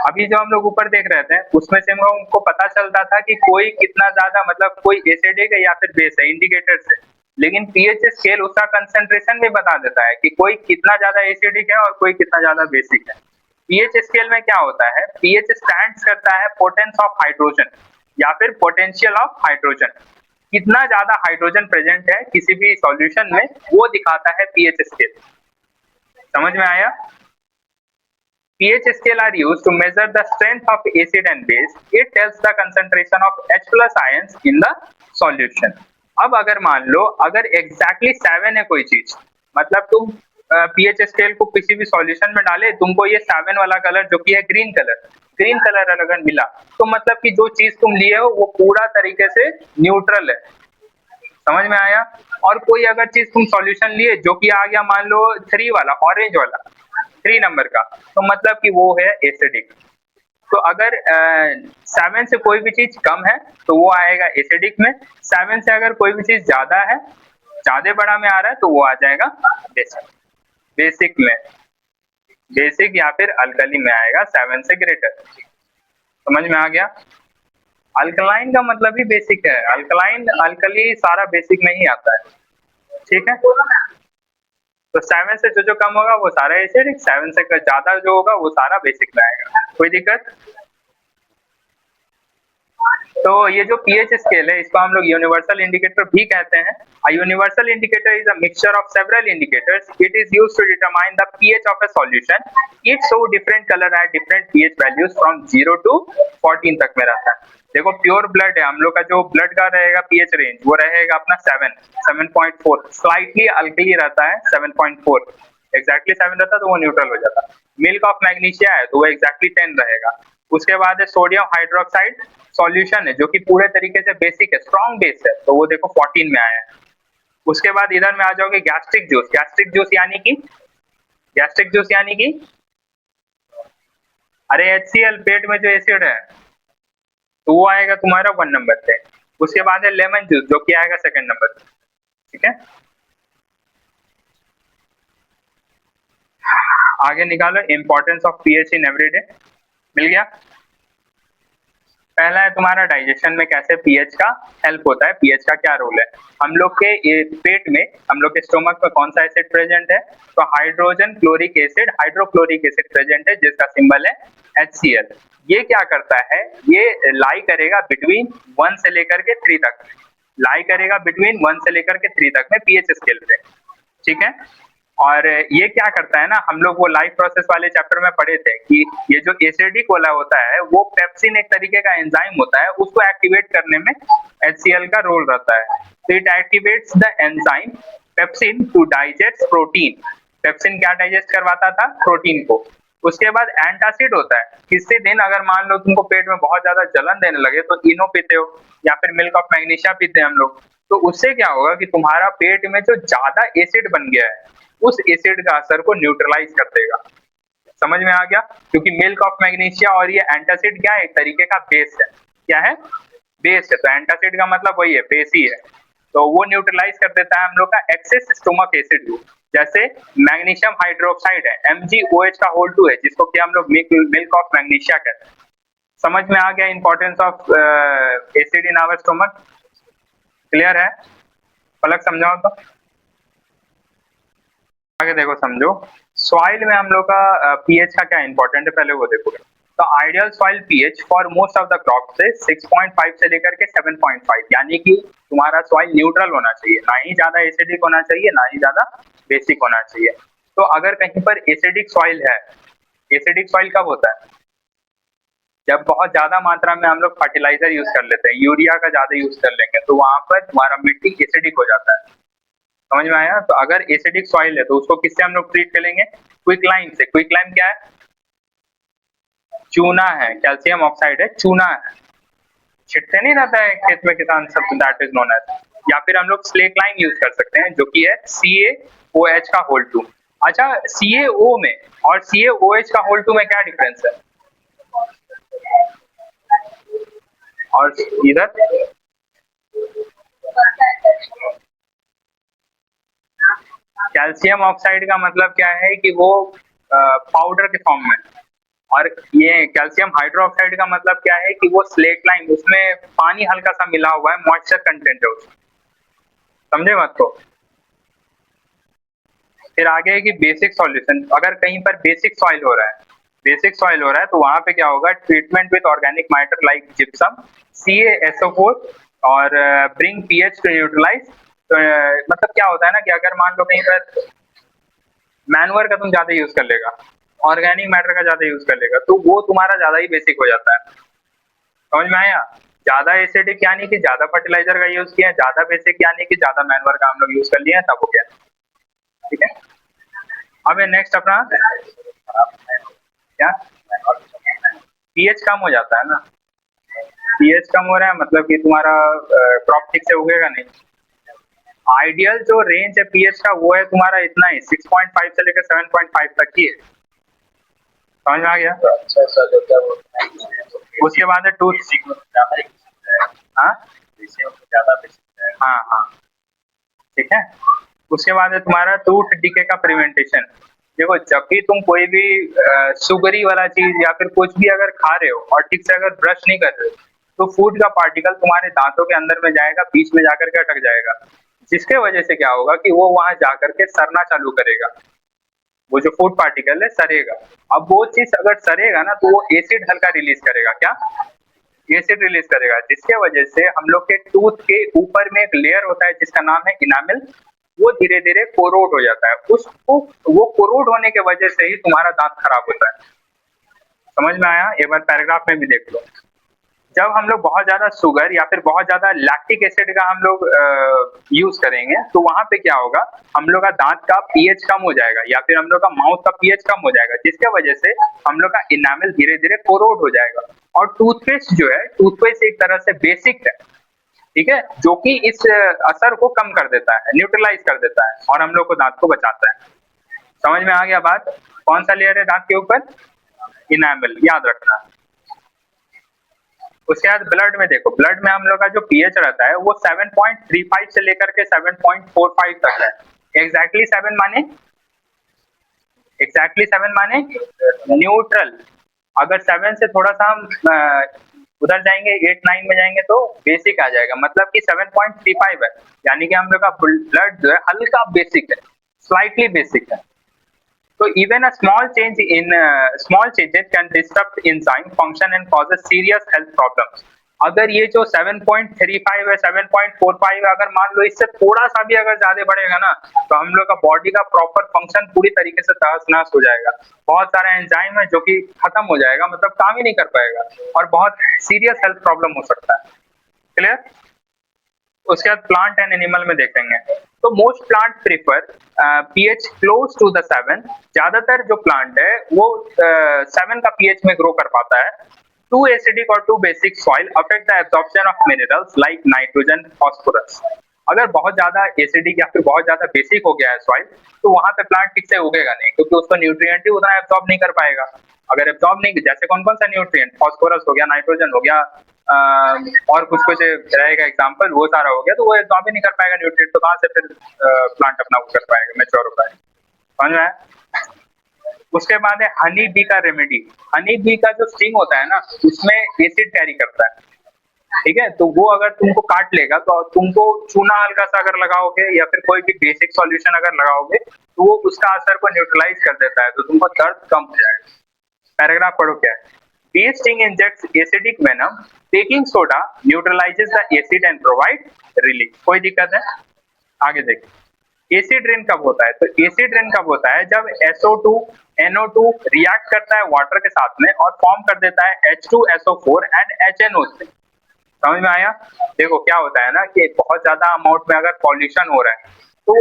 अभी जो हम लोग ऊपर देख रहे थे उसमें से हमको पता चलता था कि कोई कितना ज्यादा, मतलब कोई एसिडिक है या फिर बेस है, इंडिकेटर से। लेकिन पीएच स्केल उसका कंसंट्रेशन भी बता देता है कि कोई कितना ज्यादा एसिडिक है और कोई कितना ज्यादा बेसिक है। पीएच स्केल में क्या होता है? पीएच स्टैंड्स करता है पोटेंस ऑफ हाइड्रोजन या फिर पोटेंशियल ऑफ हाइड्रोजन। कितना ज्यादा हाइड्रोजन प्रेजेंट है किसी भी सॉल्यूशन में वो दिखाता है पीएच स्केल। समझ में आया? pH scale are used to measure the strength of acid and base. It tells the concentration of H+ ions in the solution. अब अगर मान लो अगर exactly 7 है कोई चीज, मतलब तुम pH स्केल को किसी भी सॉल्यूशन में डाले, तुमको ये 7 वाला कलर जो कि है ग्रीन कलर अगर मिला, तो मतलब कि जो चीज तुम लिए हो वो पूरा तरीके से न्यूट्रल है। समझ में आया? और कोई अगर चीज तुम सॉल्यूशन लिए जो कि आ गया मान लो 3 वाला, ऑरेंज वाला 3 नंबर का, तो मतलब कि वो है एसिडिक। तो अगर 7 से कोई भी चीज कम है तो वो आएगा एसिडिक में। 7 से अगर कोई भी चीज ज्यादा है, ज्यादा बड़ा में आ रहा है, तो वो आ जाएगा बेसिक में। बेसिक या फिर अल्कली में आएगा 7 से ग्रेटर। समझ में आ गया? अल्कलाइन का मतलब ही बेसिक है। अल्कलाइन अल्कली सारा बेसिक में ही आता है। ठीक है, तो 7 से जो कम होगा वो सारा एसिडिक, 7 से ज्यादा जो होगा वो सारा बेसिक में आएगा। कोई दिक्कत? तो ये जो पीएच स्केल है इसको हम लोग यूनिवर्सल इंडिकेटर भी कहते हैं। A universal indicator is a mixture of several indicators. It is used to determine the pH of a solution. It show different color at different pH values from 0 to 14 तक में रहता है। देखो pure blood है, हम लोग का जो ब्लड का रहेगा पीएच रेंज वो रहेगा अपना 7.4। स्लाइटली अल्कली रहता है 7.4। एग्जैक्टली 7 रहता है तो वो न्यूट्रल हो जाता है। मिल्क ऑफ मैग्नीशिया है तो वो एग्जैक्टली 10 रहेगा। उसके बाद है सोडियम हाइड्रोक्साइड सॉल्यूशन है जो कि पूरे तरीके से बेसिक है, स्ट्रॉन्ग बेस है, तो वो देखो 14 में आया है। उसके बाद इधर में आ जाओगे गैस्ट्रिक जूस। गैस्ट्रिक जूस यानी कि अरे HCl पेट में जो एसिड है तो वो आएगा तुम्हारा 1 नंबर पे। उसके बाद है लेमन जूस जो कि आएगा 2nd नंबर पे। ठीक है, आगे निकालो importance of pH in everyday. मिल गया। पहला है तुम्हारा डाइजेशन में कैसे पीएच का हेल्प होता है, पीएच का क्या रोल है। हम लोग के पेट में, हम लोग के स्टोमक में कौन सा एसिड प्रेजेंट है, तो hydrogen chloric acid, hydrochloric acid present है जिसका सिंबल है HCl। ये क्या करता है, ये लाई करेगा बिटवीन 1 से लेकर के 3 तक, लाई करेगा बिटवीन 1 से लेकर के 3 तक में पीएच स्केल पे। ठीक है, और ये क्या करता है ना, हम लोग वो लाइफ प्रोसेस वाले चैप्टर में पढ़े थे कि ये जो एसिडिक वाला होता है वो पेप्सिन एक तरीके का एंजाइम होता है, उसको एक्टिवेट करने में HCl का रोल रहता है। तो it activates the enzyme pepsin to digest protein. Pepsin क्या डाइजेस्ट करवाता था, प्रोटीन को। उसके बाद एंटासिड होता है, किसी दिन अगर मान लो तुमको पेट में बहुत ज्यादा जलन देने लगे तो इनो पीते हो या फिर मिल्क ऑफ मैग्नीशिया पीते हैं हम लोग, तो उससे क्या होगा कि तुम्हारा पेट में जो ज्यादा एसिड बन गया है उस एसिड का असर को न्यूट्रलाइज कर देगा। समझ में आ गया, क्योंकि मिल्क ऑफ मैग्नीशिया और ये एंटासिड क्या है, एक तरीके का बेस है। क्या है, बेस है। तो एंटासिड का मतलब वही है, बेस ही है। तो वो न्यूट्रलाइज कर देता है हम लोग का एक्सेस स्टोमक एसिड को। जैसे मैग्नीशियम हाइड्रोक्साइड है MgOH का होल 2 है, जिसको कि हम लोग मिल्क ऑफ मैग्नीशिया कहते हैं। समझ में आ गया importance of acid in our stomach. Clear है, पलक समझाओ तो। आगे देखो समझो, सॉइल में हम लोग का पीएच का क्या इंपॉर्टेंट है पहले वो देखोगे। तो ideal soil pH for most of the crop से 6.5 से लेकर के 7.5, यानी कि तुम्हारा सॉइल न्यूट्रल होना चाहिए, ना ही ज्यादा एसिडिक होना चाहिए ना ही ज्यादा बेसिक होना चाहिए। तो अगर कहीं पर एसिडिक सॉइल है, एसिडिक सॉइल कब होता है, जब बहुत ज्यादा मात्रा में हम लोग फर्टिलाइजर यूज कर लेते हैं, यूरिया का ज्यादा यूज कर लेंगे तो वहां पर तुम्हारा मिट्टी एसिडिक हो जाता है। समझ में आया। तो अगर एसिडिक सॉइल है तो उसको किससे हम लोग ट्रीट करेंगे, क्विकलाइम से। क्विकलाइम क्या है, चूना है, कैल्शियम ऑक्साइड है, चूना है, छिटते नहीं रहता है खेत में किसान सब, दैट इज नोन एज। या फिर हम लोग स्लेट लाइम यूज कर सकते हैं जो कि है CaOH का होल 2। अच्छा, CaO में और CaOH का होल 2 में क्या डिफरेंस है, और इधर कैल्शियम ऑक्साइड का मतलब क्या है कि वो पाउडर के फॉर्म में, और ये कैल्शियम हाइड्रोक्साइड का मतलब क्या है कि वो स्लेट लाइम, उसमें पानी हल्का सा मिला हुआ है, मॉइस्चर कंटेंट है उसमें। समझे बात को। फिर आगे है कि बेसिक सॉल्यूशन, अगर कहीं पर बेसिक सॉइल हो रहा है, बेसिक सॉइल हो रहा है तो वहां पे क्या होगा, treatment with organic matter like gypsum, CaSO4 और ब्रिंग पीएच टू न्यूट्रलाइज। तो मतलब क्या होता है ना कि अगर मान लो कहीं पर मैनुअर का तुम ज्यादा यूज कर लेगा, ऑर्गेनिक मैटर का ज्यादा यूज कर लेगा, तो वो तुम्हारा ज्यादा ही बेसिक हो जाता है। समझ में आया। ज्यादा एसिडिक यानी कि ज्यादा फर्टिलाइजर का यूज किया, ज्यादा बेसिक यानी कि ज्यादा मैनुअर का हम लोग यूज कर लिए, तब हो गया। ठीक है, अब नेक्स्ट अपना क्या, पीएच कम हो जाता है ना, पीएच कम हो रहा है मतलब कि तुम्हारा क्रॉप ठीक से उगेगा नहीं। आइडियल जो रेंज है पीएच का वो है तुम्हारा इतना ही, 6.5 से लेकर 7.5 तक ही है। समझ में आ गया। अच्छा सा जो क्या बोलते हैं, उसके बाद है टूथ, हाँ हाँ हाँ, ठीक है। उसके बाद है तुम्हारा टूथ डिके का प्रिवेंटेशन। देखो जब भी तुम कोई भी सुगरी वाला चीज या फिर कुछ भी अगर खा रहे हो और ठीक से अगर ब्रश नहीं कर रहे हो तो फूड का पार्टिकल तुम्हारे दांतों के अंदर में जाएगा, बीच में जाकर के अटक जाएगा, जिसके वजह से क्या होगा कि वो वहां जाकर के सड़ना चालू करेगा, वो जो फूड पार्टिकल है सड़ेगा। अब वो चीज अगर सड़ेगा ना तो वो एसिड हल्का रिलीज करेगा, क्या एसिड रिलीज करेगा, जिसके वजह से हम लोग के टूथ के ऊपर में एक लेयर होता है जिसका नाम है इनामिल, वो धीरे धीरे कोरोड हो जाता है। उसको वो कोरोड होने के वजह से ही तुम्हारा दांत खराब होता है। समझ में आया। एक बार पैराग्राफ में भी देख लो। जब हम लोग बहुत ज्यादा शुगर या फिर बहुत ज्यादा लैक्टिक एसिड का हम लोग यूज करेंगे तो वहां पे क्या होगा, हम लोग का दांत का पीएच कम हो जाएगा या फिर हम लोग का माउथ का पीएच कम हो जाएगा, जिसके वजह से हम लोग का इनामिल धीरे धीरे कोरोड हो जाएगा। और टूथपेस्ट जो है, टूथपेस्ट एक तरह से बेसिक है, ठीक है, जो कि इस असर को कम कर देता है, न्यूट्रलाइज कर देता है और हम लोग को दांत को बचाता है। समझ में आ गया बात। कौन सा लेयर है दांत के ऊपर, इनामल, याद रखना। उसके बाद ब्लड में देखो, ब्लड में हम लोग का जो पीएच रहता है वो 7.35 से लेकर के 7.45 तक है। एग्जैक्टली 7 माने, एग्जैक्टली 7 माने न्यूट्रल। अगर 7 से थोड़ा सा हम उधर जाएंगे 8 9 में जाएंगे तो बेसिक आ जाएगा, मतलब कि 7.35 है, यानी कि हम लोग का ब्लड जो है हल्का बेसिक है, स्लाइटली बेसिक है। So even a small changes can disrupt enzyme function and causes serious health problems. अगर ये जो 7.35 है 7.45 है, अगर मान लो इससे थोड़ा सा भी अगर ज्यादा बढ़ेगा ना तो हम लोग का बॉडी का प्रॉपर फंक्शन पूरी तरीके से तहस नहस हो जाएगा। बहुत सारा एंजाइम है जो कि खत्म हो जाएगा, मतलब काम ही नहीं कर पाएगा और बहुत सीरियस हेल्थ प्रॉब्लम हो सकता है। क्लियर? उसके बाद प्लांट एंड एनिमल में देखेंगे तो most plant prefer pH close to the 7। ज्यादातर जो प्लांट है वो 7 का पीएच में ग्रो कर पाता है। टू एसिडिक और too basic soil affect the absorption of minerals like nitrogen, phosphorus. अगर बहुत ज्यादा एसिडिक या फिर बहुत ज्यादा बेसिक हो गया है सॉइल तो वहां पे प्लांट ठीक से उगेगा नहीं, क्योंकि उसको न्यूट्रिएंट ही उतना एब्जॉर्ब नहीं कर पाएगा। अगर एब्जॉर्ब नहीं, जैसे कौन कौन सा न्यूट्रिएंट, फॉस्फोरस हो गया, नाइट्रोजन हो गया, और कुछ कुछ रहेगा एग्जांपल, वो सारा हो गया, तो वो एब्जॉर्ब ही नहीं कर पाएगा न्यूट्रिएंट, तो कहां से फिर प्लांट अपना वो कर पाएगा, मैच्योर हो पाएगा। समझ में आया? उसके बाद है हनी बी का रेमेडी। हनी बी का जो स्टिंग होता है ना उसमें एसिड कैरी करता है, ठीक है, तो वो अगर तुमको काट लेगा तो तुमको चूना हल्का सा अगर लगाओगे या फिर कोई भी बेसिक सॉल्यूशन अगर लगाओगे तो वो उसका असर को न्यूट्रलाइज कर देता है, तो तुमको दर्द कम हो जाएगा। पैराग्राफ पढ़ो क्या है। Bee sting injects acidic venom. Baking soda neutralizes the acid and provide relief. कोई दिक्कत है? आगे देखिए। एसिड रेन कब होता है? तो एसिड रेन कब होता है? जब SO2 NO2 रिएक्ट करता है वाटर के साथ में और फॉर्म कर देता है H2SO4 एंड HNO3। समझ में आया? देखो क्या होता है ना कि बहुत ज्यादा अमाउंट में अगर पॉल्यूशन हो रहा है तो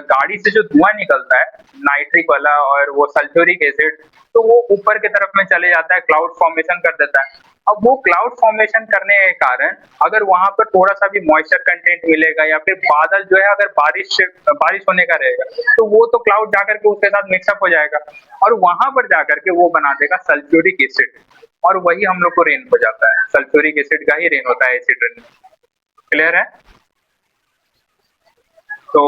गाड़ी से जो धुआं निकलता है नाइट्रिक वाला और वो सल्फ्यूरिक एसिड, तो वो ऊपर की तरफ में चले जाता है, क्लाउड फॉर्मेशन कर देता है। अब वो क्लाउड फॉर्मेशन करने के कारण अगर वहां पर थोड़ा सा भी मॉइस्चर कंटेंट मिलेगा या फिर बादल जो है अगर बारिश होने का रहेगा तो वो तो क्लाउड जाकर के उसके साथ मिक्सअप हो जाएगा और वहां पर जाकर के वो बना देगा सल्फ्यूरिक एसिड, और वही हम लोग को रेन हो जाता है। सल्फ्यूरिक एसिड का ही रेन होता है एसिड रेन। क्लियर है? तो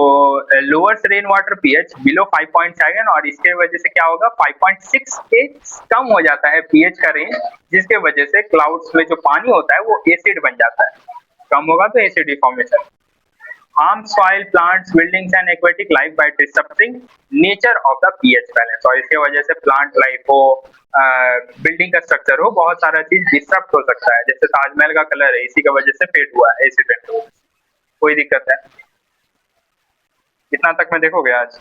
lowers rain water pH below 5.7 और इसके वजह से क्या होगा 5.6 के कम हो जाता है पीएच का रेंज, जिसके वजह से क्लाउड्स में जो पानी होता है वो एसिड बन जाता है, कम होगा तो acid formation. harm soil, plants, buildings and aquatic life by disrupting nature of the pH balance। और इसके वजह से प्लांट लाइफ हो, बिल्डिंग का स्ट्रक्चर हो, बहुत सारा चीज डिस्टर्ब हो सकता है। जैसे ताजमहल का कलर है इसी की वजह से फेड हुआ है एसिड रेन। कोई दिक्कत है? कितना तक में देखोगे आज?